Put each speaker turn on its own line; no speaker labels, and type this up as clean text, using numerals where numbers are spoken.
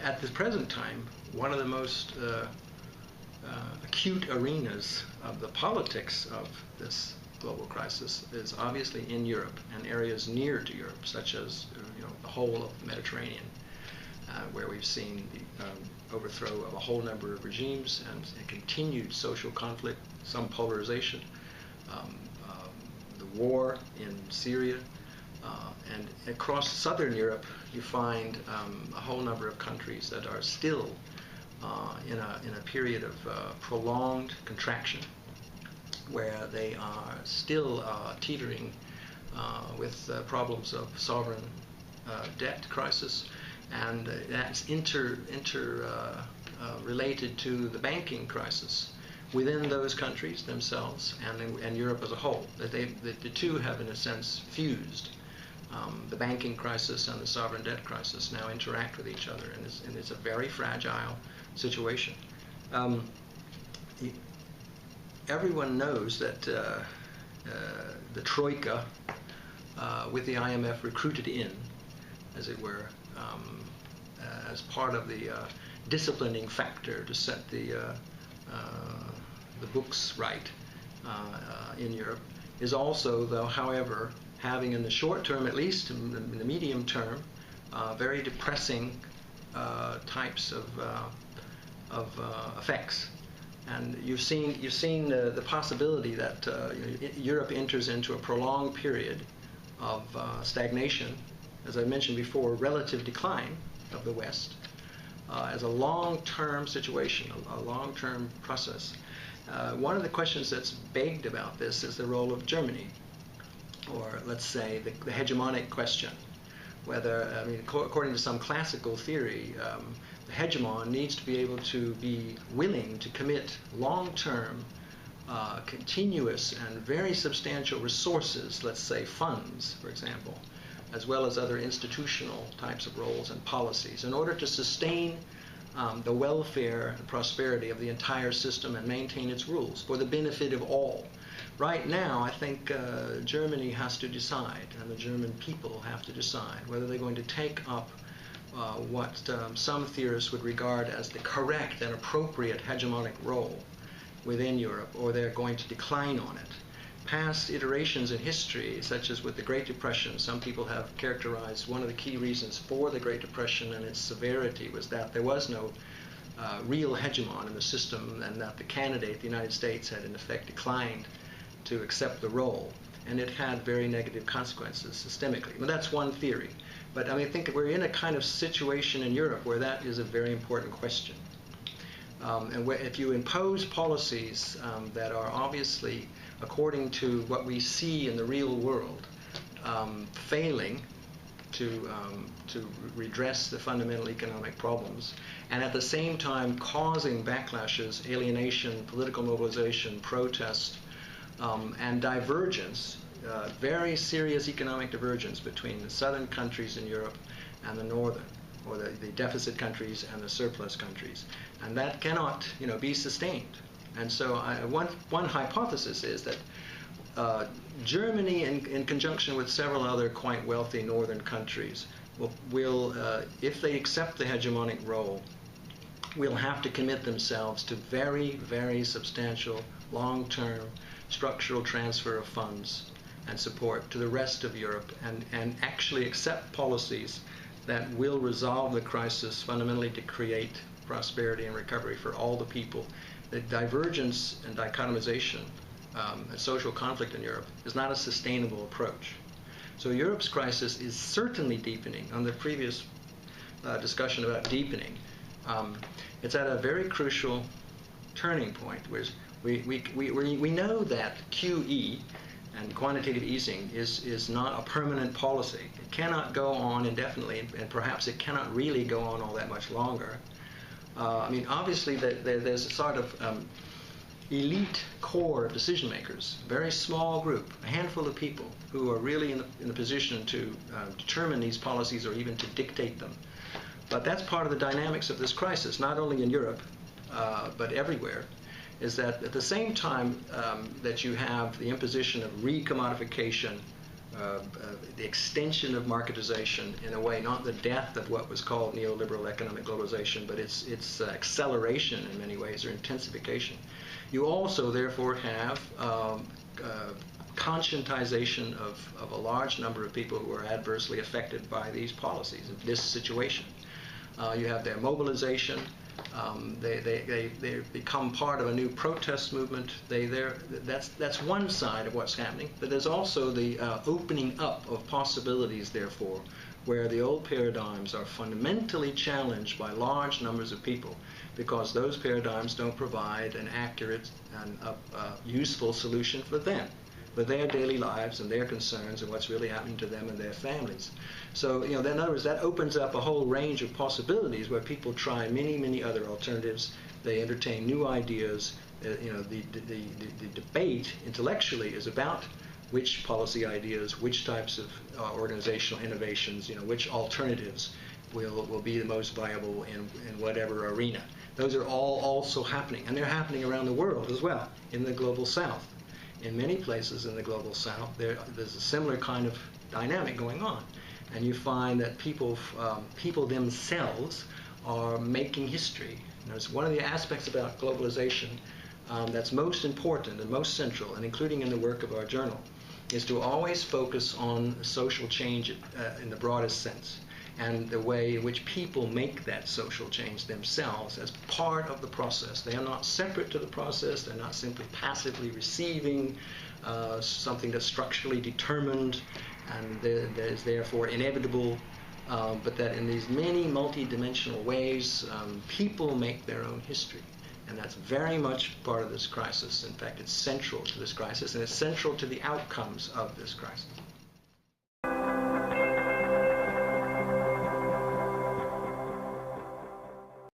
At the present time, one of the most acute arenas of the politics of this global crisis is obviously in Europe and areas near to Europe, such as the whole of the Mediterranean, where we've seen the overthrow of a whole number of regimes and a continued social conflict, some polarization, the war in Syria, and across southern Europe you find a whole number of countries that are still in a period of prolonged contraction, where they are still teetering with problems of sovereign debt crisis, and that's related to the banking crisis within those countries themselves and Europe as a whole. That the two have, in a sense, fused. The banking crisis and the sovereign debt crisis now interact with each other, and it's a very fragile situation. Everyone knows that the Troika, with the IMF recruited in, as it were, as part of the disciplining factor to set the books right in Europe, is also, though, however, having in the short term, at least in the medium term, very depressing types of effects. And you've seen the possibility that Europe enters into a prolonged period of stagnation, as I mentioned before, relative decline of the West, as a long-term situation, a long-term process. One of the questions that's begged about this is the role of Germany, or let's say the hegemonic question. Whether, according to some classical theory, the hegemon needs to be able to be willing to commit long-term, continuous, and very substantial resources, let's say funds, for example, as well as other institutional types of roles and policies, in order to sustain the welfare and prosperity of the entire system and maintain its rules for the benefit of all. Right now, I think Germany has to decide, and the German people have to decide, whether they're going to take up what some theorists would regard as the correct and appropriate hegemonic role within Europe, or they're going to decline on it. Past iterations in history, such as with the Great Depression, some people have characterized one of the key reasons for the Great Depression and its severity was that there was no real hegemon in the system, and that the candidate, the United States, had in effect declined to accept the role, and it had very negative consequences systemically. Well, that's one theory, but I think we're in a kind of situation in Europe where that is a very important question. And if you impose policies that are obviously, according to what we see in the real world, failing to redress the fundamental economic problems, and at the same time causing backlashes, alienation, political mobilization, protest, and divergence, very serious economic divergence between the southern countries in Europe and the northern, or the deficit countries and the surplus countries. And that cannot, be sustained. And so one hypothesis is that Germany, in conjunction with several other quite wealthy northern countries, will if they accept the hegemonic role, will have to commit themselves to very, very substantial, long-term structural transfer of funds and support to the rest of Europe, and actually accept policies that will resolve the crisis fundamentally to create prosperity and recovery for all the people. The divergence and dichotomization and social conflict in Europe is not a sustainable approach. So Europe's crisis is certainly deepening. On the previous discussion about deepening, it's at a very crucial turning point, where we know that QE and quantitative easing is not a permanent policy. It cannot go on indefinitely, and perhaps it cannot really go on all that much longer. Obviously there's a sort of elite core of decision makers, very small group, a handful of people who are really in a position to determine these policies or even to dictate them. But that's part of the dynamics of this crisis, not only in Europe, but everywhere, is that at the same time that you have the imposition of re-commodification the extension of marketization in a way, not the death of what was called neoliberal economic globalization, but its acceleration in many ways, or intensification. You also, therefore, have conscientization of a large number of people who are adversely affected by these policies, this situation. You have their mobilization. They become part of a new protest movement. That's one side of what's happening. But there's also the opening up of possibilities, therefore, where the old paradigms are fundamentally challenged by large numbers of people, because those paradigms don't provide an accurate and useful solution for them, for their daily lives and their concerns and what's really happening to them and their families. So, in other words, that opens up a whole range of possibilities where people try many, many other alternatives. They entertain new ideas. The debate intellectually is about which policy ideas, which types of organizational innovations, which alternatives will be the most viable in whatever arena. Those are all also happening, and they're happening around the world as well, in the Global South. In many places in the Global South, there's a similar kind of dynamic going on. And you find that people themselves are making history. It's one of the aspects about globalization that's most important and most central, and including in the work of our journal, is to always focus on social change in the broadest sense, and the way in which people make that social change themselves as part of the process. They are not separate to the process. They're not simply passively receiving something that's structurally determined and that is therefore inevitable, but that in these many multi-dimensional ways, people make their own history. And that's very much part of this crisis. In fact, it's central to this crisis, and it's central to the outcomes of this crisis.